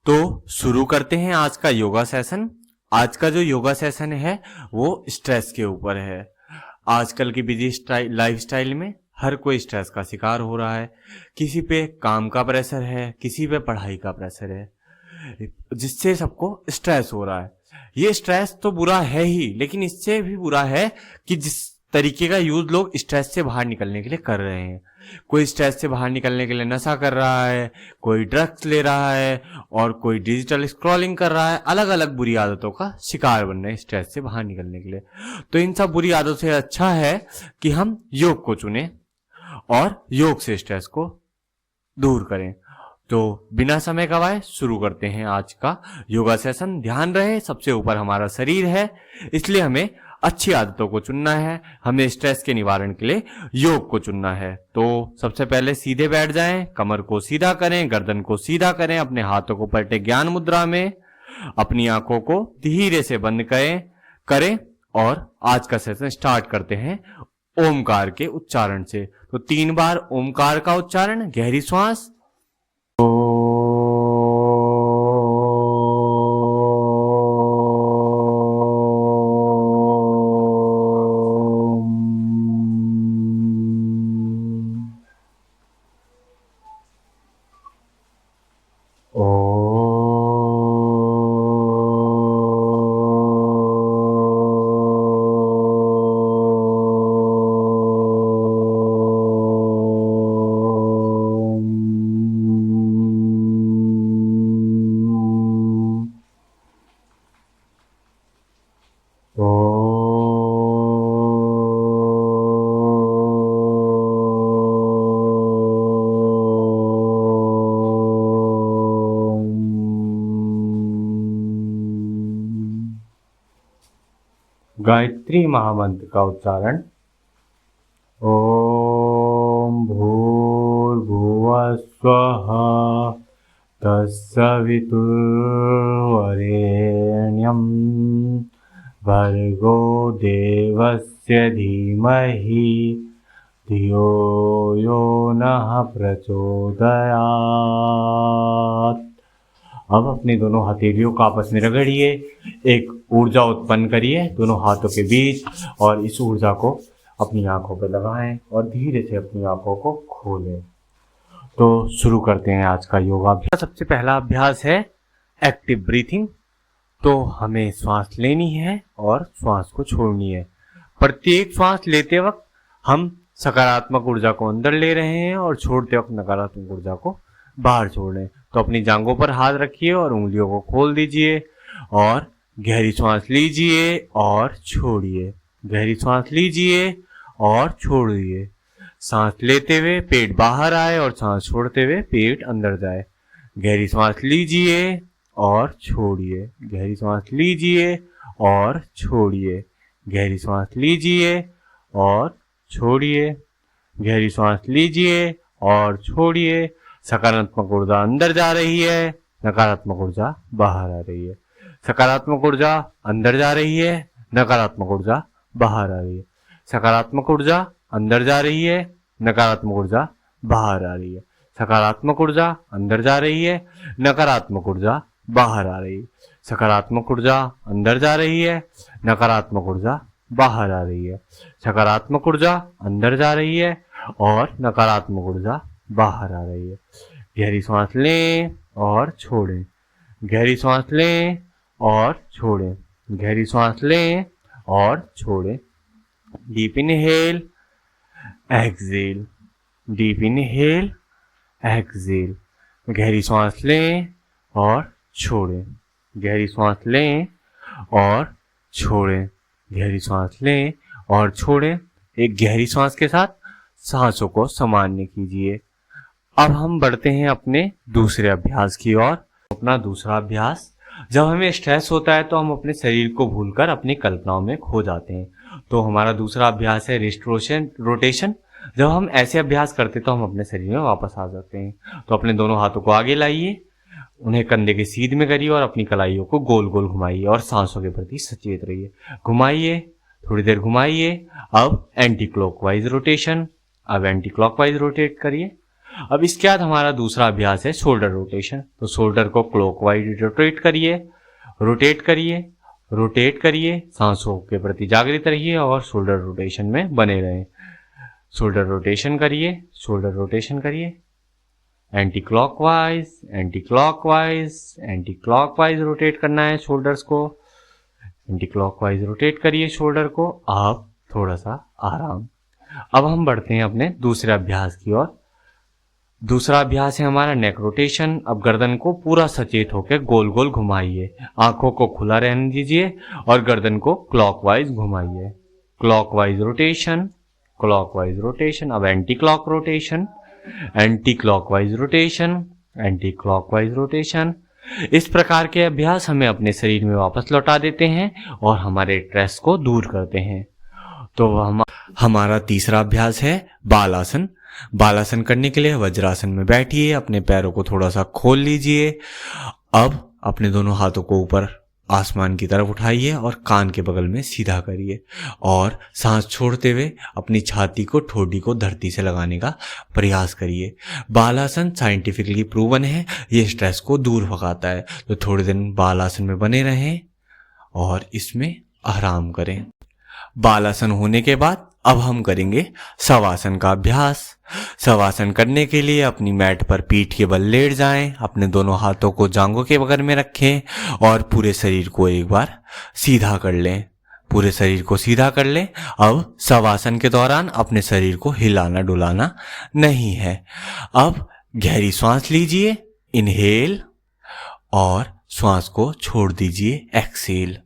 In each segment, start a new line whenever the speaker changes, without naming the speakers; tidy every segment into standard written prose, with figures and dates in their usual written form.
तो शुरू करते हैं आज का योगा सेशन। आज का जो योगा सेशन है वो स्ट्रेस के ऊपर है। आजकल की बिजी लाइफस्टाइल में हर कोई स्ट्रेस का शिकार हो रहा है। किसी पे काम का प्रेशर है, किसी पे पढ़ाई का प्रेशर है, जिससे सबको स्ट्रेस हो रहा है। ये स्ट्रेस तो बुरा है ही, लेकिन इससे भी बुरा है कि जिस तरीके का यूज लोग स्ट्रेस से बाहर निकलने के लिए कर रहे हैं। कोई स्ट्रेस से बाहर निकलने के लिए नशा कर रहा है, कोई ड्रग्स ले रहा है और कोई डिजिटल स्क्रॉलिंग कर रहा है। अलग अलग बुरी आदतों का शिकार बन रहे हैं स्ट्रेस से बाहर निकलने के लिए। तो इन सब बुरी आदतों से अच्छा है कि हम योग को चुनें और योग से स्ट्रेस को दूर करें। तो बिना समय गवाए शुरू करते हैं आज का योगा सेशन। ध्यान रहे सबसे ऊपर हमारा शरीर है, इसलिए हमें अच्छी आदतों को चुनना है। हमें स्ट्रेस के निवारण के लिए योग को चुनना है। तो सबसे पहले सीधे बैठ जाएं, कमर को सीधा करें, गर्दन को सीधा करें, अपने हाथों को पलटे ज्ञान मुद्रा में, अपनी आंखों को धीरे से बंद करें और आज का सेशन स्टार्ट करते हैं ओमकार के उच्चारण से। तो 3 बार ओमकार का उच्चारण, गहरी श्वास, गायत्री महामंत्र का उच्चारण, ओम भूर्भुवः स्वः तत्सवितुर्वरेण्यं भर्गो देवस्य धीमहि धियो यो नः प्रचोदयात्। अब अपने दोनों हथेलियों को आपस में रगड़िए, एक ऊर्जा उत्पन्न करिए दोनों हाथों के बीच और इस ऊर्जा को अपनी आंखों पर लगाएं और धीरे से अपनी आंखों को खोलें। तो शुरू करते हैं आज का योगाभ्यास। सबसे पहला अभ्यास है एक्टिव ब्रीथिंग। तो हमें श्वास लेनी है और श्वास को छोड़नी है। प्रत्येक श्वास लेते वक्त हम सकारात्मक ऊर्जा को अंदर ले रहे हैं और छोड़ते वक्त नकारात्मक ऊर्जा को बाहर छोड़ रहे हैं। तो अपनी जांघों पर हाथ रखिए और उंगलियों को खोल दीजिए और गहरी सांस लीजिए और छोड़िए। गहरी सांस लीजिए और छोड़िए। सांस लेते हुए पेट बाहर आए और सांस छोड़ते हुए पेट अंदर जाए। गहरी सांस लीजिए और छोड़िए। गहरी सांस लीजिए और छोड़िए। गहरी सांस लीजिए और छोड़िए। गहरी सांस लीजिए और छोड़िए। सकारात्मक ऊर्जा अंदर जा रही है, नकारात्मक ऊर्जा बाहर आ रही है। सकारात्मक ऊर्जा अंदर जा रही है, नकारात्मक ऊर्जा बाहर आ रही है। सकारात्मक ऊर्जा अंदर जा रही है, नकारात्मक ऊर्जा बाहर आ रही है। सकारात्मक ऊर्जा अंदर जा रही है, नकारात्मक ऊर्जा बाहर आ रही है। सकारात्मक ऊर्जा अंदर जा रही है, नकारात्मक ऊर्जा बाहर आ रही है। सकारात्मक ऊर्जा अंदर जा रही है और नकारात्मक ऊर्जा बाहर आ रही है। गहरी सांस लें और छोड़ें। गहरी सांस लें और छोड़ें। गहरी सांस लें और छोड़ें। Deep inhale, exhale, deep inhale, exhale. गहरी सांस लें और छोड़ें। गहरी सांस लें और छोड़ें। गहरी सांस लें और छोड़ें। एक गहरी सांस के साथ सांसों को सामान्य कीजिए। अब हम बढ़ते हैं अपने दूसरे अभ्यास की ओर। अपना दूसरा अभ्यास, जब हमें स्ट्रेस होता है तो हम अपने शरीर को भूलकर अपनी कल्पनाओं में खो जाते हैं। तो हमारा दूसरा अभ्यास है रिस्ट रोटेशन। जब हम ऐसे अभ्यास करते हैं तो हम अपने शरीर में वापस आ जाते हैं। तो अपने दोनों हाथों को आगे लाइए, उन्हें कंधे के सीध में करिए और अपनी कलाइयों को गोल गोल घुमाइए और सांसों के प्रति सचेत रहिए। घुमाइए, थोड़ी देर घुमाइए। अब एंटी क्लॉकवाइज रोटेशन। अब एंटी क्लॉकवाइज रोटेट करिए। अब इसके बाद हमारा दूसरा अभ्यास है शोल्डर रोटेशन। तो शोल्डर को क्लॉकवाइज रोटेट करिए, रोटेट करिए, रोटेट करिए, सांसों के प्रति जागृत रहिए और शोल्डर रोटेशन में बने रहें। शोल्डर रोटेशन करिए, शोल्डर रोटेशन करिए, anti clockwise, anti clockwise, anti clockwise rotate करना है शोल्डर्स को, एंटी क्लॉकवाइज रोटेट करिए शोल्डर को। आप थोड़ा सा आराम। अब हम बढ़ते हैं अपने दूसरे अभ्यास की ओर। दूसरा अभ्यास है हमारा नेक रोटेशन। अब गर्दन को पूरा सचेत होकर गोल गोल घुमाइए, आंखों को खुला रहने दीजिए और गर्दन को क्लॉकवाइज घुमाइए। Clockwise rotation, clockwise rotation. अब anti clock rotation, anti clockwise rotation, anti clockwise rotation. इस प्रकार के अभ्यास हमें अपने शरीर में वापस लौटा देते हैं और हमारे स्ट्रेस को दूर करते हैं। तो हमारा तीसरा अभ्यास है बालासन। बालासन करने के लिए वज्रासन में बैठिए, अपने पैरों को थोड़ा सा खोल लीजिए। अब अपने दोनों हाथों को ऊपर आसमान की तरफ उठाइए और कान के बगल में सीधा करिए और सांस छोड़ते हुए अपनी छाती को, ठोडी को धरती से लगाने का प्रयास करिए। बालासन साइंटिफिकली प्रूवन है, ये स्ट्रेस को दूर भगाता है। तो थोड़े दिन बालासन में बने रहें और इसमें आराम करें। बालासन होने के बाद अब हम करेंगे शवासन का अभ्यास। शवासन करने के लिए अपनी मैट पर पीठ के बल लेट जाएं, अपने दोनों हाथों को जांघों के बगल में रखें और पूरे शरीर को एक बार सीधा कर लें। पूरे शरीर को सीधा कर लें। अब शवासन के दौरान अपने शरीर को हिलाना डुलाना नहीं है। अब गहरी सांस लीजिए, इनहेल, और श्वास को छोड़ दीजिए, एक्सेल।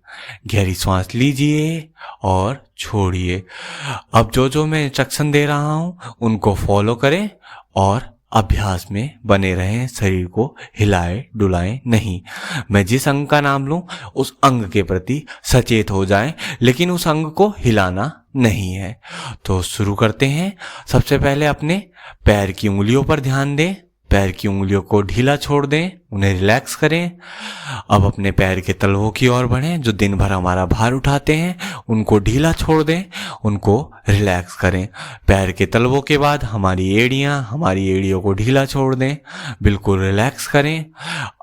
गहरी सांस लीजिए और छोड़िए। अब जो मैं इंस्ट्रक्शन दे रहा हूं उनको फॉलो करें और अभ्यास में बने रहें, शरीर को हिलाए डुलाएं नहीं। मैं जिस अंग का नाम लूं उस अंग के प्रति सचेत हो जाएं, लेकिन उस अंग को हिलाना नहीं है। तो शुरू करते हैं। सबसे पहले अपने पैर की उंगलियों पर ध्यान दें। पैर की उंगलियों को ढीला छोड़ दें, उन्हें रिलैक्स करें। अब अपने पैर के तलवों की ओर बढ़ें। जो दिन भर हमारा भार उठाते हैं उनको ढीला छोड़ दें, उनको रिलैक्स करें। पैर के तलवों के बाद हमारी एड़ियों को ढीला छोड़ दें, बिल्कुल रिलैक्स करें।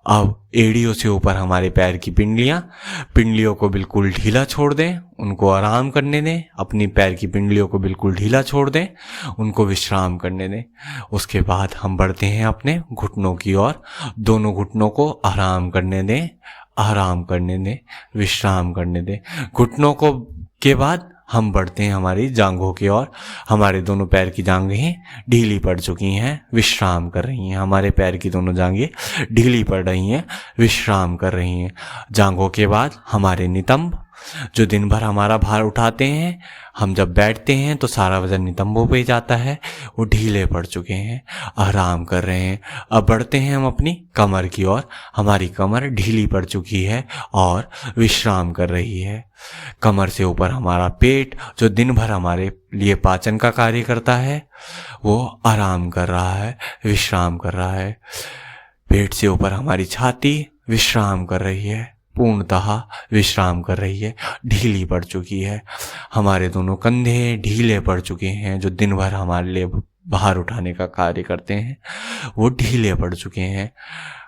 अब एड़ियों से ऊपर हमारे पैर की पिंडलियों को बिल्कुल ढीला छोड़ दें, उनको आराम करने दें। अपनी पैर की पिंडलियों को बिल्कुल ढीला छोड़ दें, उनको विश्राम करने दें। उसके बाद हम बढ़ते हैं अपने घुटनों की ओर। दोनों घुटनों को आराम करने दें, आराम करने दें, विश्राम करने दें। घुटनों को के बाद हम बढ़ते हैं हमारी जांघों की ओर। हमारे दोनों पैर की जांघें ढीली पड़ चुकी हैं, विश्राम कर रही हैं। हमारे पैर की दोनों जांघें ढीली पड़ रही हैं, विश्राम कर रही हैं। जांघों के बाद हमारे नितंब, जो दिन भर हमारा भार उठाते हैं, हम जब बैठते हैं तो सारा वजन नितंबों पे जाता है, वो ढीले पड़ चुके हैं, आराम कर रहे हैं। अब बढ़ते हैं हम अपनी कमर की ओर। हमारी कमर ढीली पड़ चुकी है और विश्राम कर रही है। कमर से ऊपर हमारा पेट, जो दिन भर हमारे लिए पाचन का कार्य करता है, वो आराम कर रहा है, विश्राम कर रहा है। पेट से ऊपर हमारी छाती विश्राम कर रही है, पूर्णतः विश्राम कर रही है, ढीली पड़ चुकी है। हमारे दोनों कंधे ढीले पड़ चुके हैं, जो दिन भर हमारे लिए भार उठाने का कार्य करते हैं, वो ढीले पड़ चुके हैं।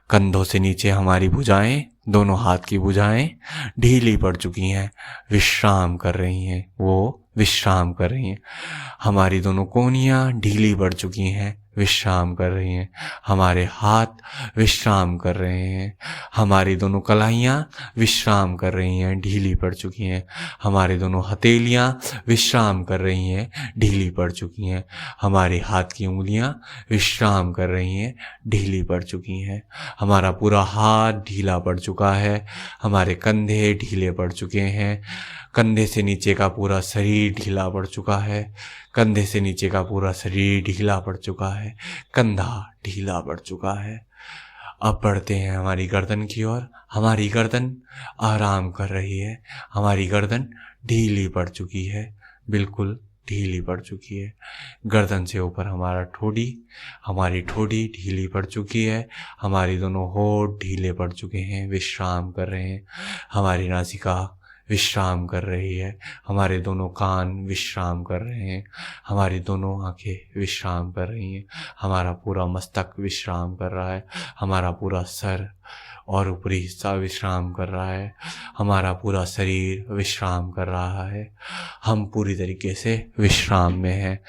कंधों से नीचे हमारी भुजाएं, दोनों हाथ की भुजाएं ढीली पड़ चुकी हैं, विश्राम कर रही हैं, वो विश्राम कर रही हैं। हमारी दोनों कोहनियाँ ढीली पड़ चुकी हैं, विश्राम कर रही हैं। हमारे हाथ विश्राम कर रहे हैं। हमारी दोनों कलाइयाँ विश्राम कर रही हैं, ढीली पड़ चुकी हैं। हमारी दोनों हथेलियाँ विश्राम कर रही हैं, ढीली पड़ चुकी हैं। हमारे हाथ की उंगलियाँ विश्राम कर रही हैं, ढीली पड़ चुकी हैं। हमारा पूरा हाथ ढीला पड़ चुका है। हमारे कंधे ढीले पड़ चुके हैं। कंधे से नीचे का पूरा शरीर ढीला पड़ चुका है। कंधे से नीचे का पूरा शरीर ढीला पड़ चुका है। कंधा ढीला पड़ चुका है। अब बढ़ते हैं हमारी गर्दन की ओर। हमारी गर्दन आराम कर रही है। हमारी गर्दन ढीली पड़ चुकी है, बिल्कुल ढीली पड़ चुकी है। गर्दन से ऊपर हमारी ठोडी ढीली पड़ चुकी है। हमारी दोनों होठ ढीले पड़ चुके हैं, विश्राम कर रहे हैं। हमारी नासिका विश्राम कर रही है, हमारे दोनों कान विश्राम कर रहे हैं, हमारी दोनों आंखें विश्राम कर रही हैं, हमारा पूरा मस्तक विश्राम कर रहा है, हमारा पूरा सर और ऊपरी हिस्सा विश्राम कर रहा है, हमारा पूरा शरीर विश्राम कर रहा है। हम पूरी तरीके से विश्राम में हैं।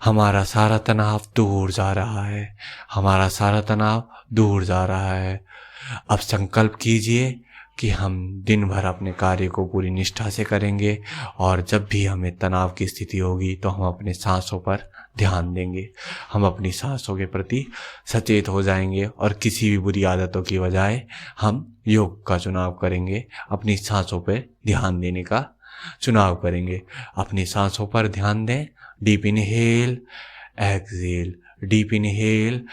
हमारा सारा तनाव दूर जा रहा है, हमारा सारा तनाव दूर जा रहा है। अब संकल्प कीजिए कि हम दिन भर अपने कार्य को पूरी निष्ठा से करेंगे और जब भी हमें तनाव की स्थिति होगी तो हम अपने सांसों पर ध्यान देंगे। हम अपनी सांसों के प्रति सचेत हो जाएंगे और किसी भी बुरी आदतों की बजाय हम योग का चुनाव करेंगे, अपनी सांसों पर ध्यान देने का चुनाव करेंगे। अपनी सांसों पर ध्यान दें। Deep inhale, exhale, deep inhale,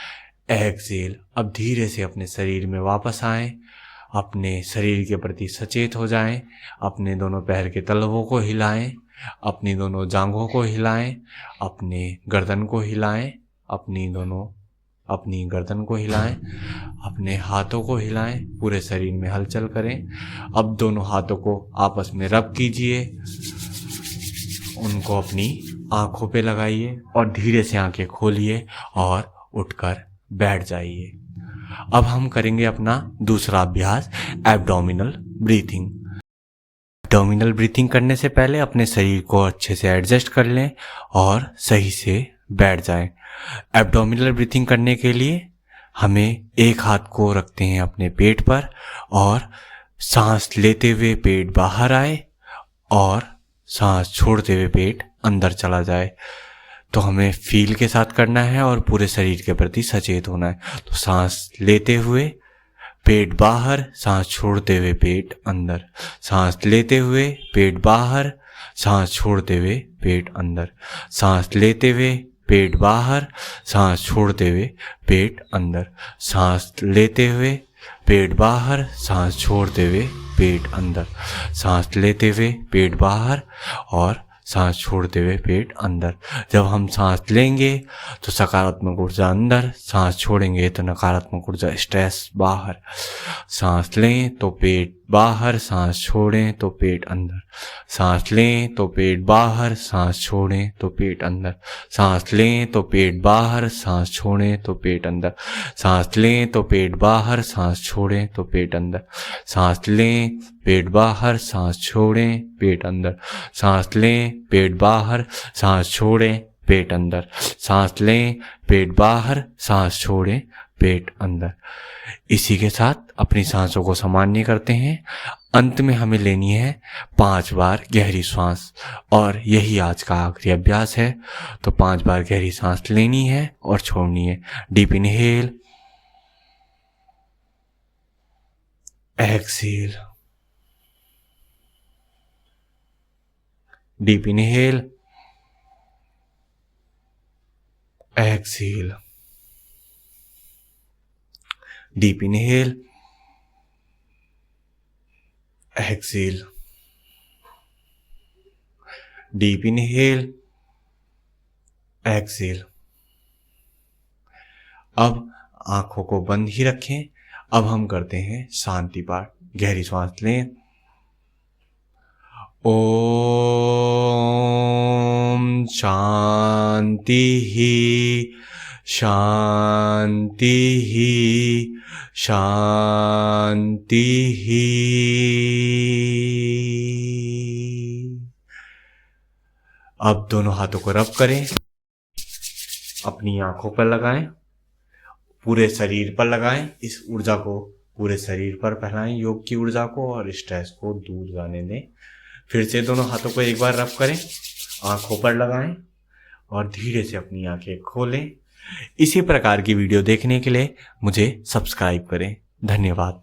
exhale. अब धीरे से अपने शरीर में वापस आएं, अपने शरीर के प्रति सचेत हो जाएं, अपने दोनों पैर के तलवों को हिलाएं, अपनी दोनों जांघों को हिलाएं, अपने गर्दन को हिलाएं, अपनी गर्दन को हिलाएं, अपने हाथों को हिलाएं, पूरे शरीर में हलचल करें। अब दोनों हाथों को आपस में रब कीजिए, उनको अपनी आंखों पे लगाइए और धीरे से आंखें खोलिए और उठकर बैठ जाइए। अब हम करेंगे अपना दूसरा अभ्यास, एब्डोमिनल ब्रीथिंग। एब्डोमिनल ब्रीथिंग करने से पहले अपने शरीर को अच्छे से एडजस्ट कर लें और सही से बैठ जाएं। एब्डोमिनल ब्रीथिंग करने के लिए हमें एक हाथ को रखते हैं अपने पेट पर और सांस लेते हुए पेट बाहर आए और सांस छोड़ते हुए पेट अंदर चला जाए। तो हमें फील के साथ करना है और पूरे शरीर के प्रति सचेत होना है। तो सांस लेते हुए पेट बाहर, सांस छोड़ते हुए पेट अंदर, सांस लेते हुए पेट बाहर, सांस छोड़ते हुए पेट अंदर, सांस लेते हुए पेट बाहर, सांस छोड़ते हुए पेट अंदर, सांस लेते हुए पेट बाहर, सांस छोड़ते हुए पेट अंदर, सांस लेते हुए पेट बाहर और सांस छोड़ते हुए पेट अंदर। जब हम सांस लेंगे तो सकारात्मक ऊर्जा अंदर, सांस छोड़ेंगे तो नकारात्मक ऊर्जा स्ट्रेस बाहर। सांस लें तो पेट बाहर, सांस छोड़ें तो पेट अंदर, सांस लें तो पेट बाहर, सांस छोड़ें तो पेट अंदर, सांस लें तो पेट बाहर, सांस छोड़ें तो पेट अंदर, सांस लें तो पेट बाहर, सांस छोड़ें तो पेट अंदर, सांस लें पेट बाहर, सांस छोड़ें पेट अंदर, सांस लें पेट बाहर, सांस छोड़ें पेट अंदर, सांस लें पेट बाहर, सांस छोड़ें पेट अंदर। इसी के साथ अपनी सांसों को सामान्य करते हैं। अंत में हमें लेनी है 5 बार गहरी सांस और यही आज का आखिरी अभ्यास है। तो 5 बार गहरी सांस लेनी है और छोड़नी है। Deep inhale, exhale, deep inhale, exhale, deep inhale, exhale, deep inhale, exhale. अब आंखों को बंद ही रखें। अब हम करते हैं शांति पाठ। गहरी सांस लें। ओम शांति ही, शांति ही, शांति ही। अब दोनों हाथों को रब करें, अपनी आंखों पर लगाएं, पूरे शरीर पर लगाएं। इस ऊर्जा को पूरे शरीर पर फैलाएं, योग की ऊर्जा को, और स्ट्रेस को दूर जाने दें। फिर से दोनों हाथों को एक बार रब करें, आंखों पर लगाएं और धीरे से अपनी आंखें खोलें। इसी प्रकार की वीडियो देखने के लिए मुझे सब्सक्राइब करें। धन्यवाद।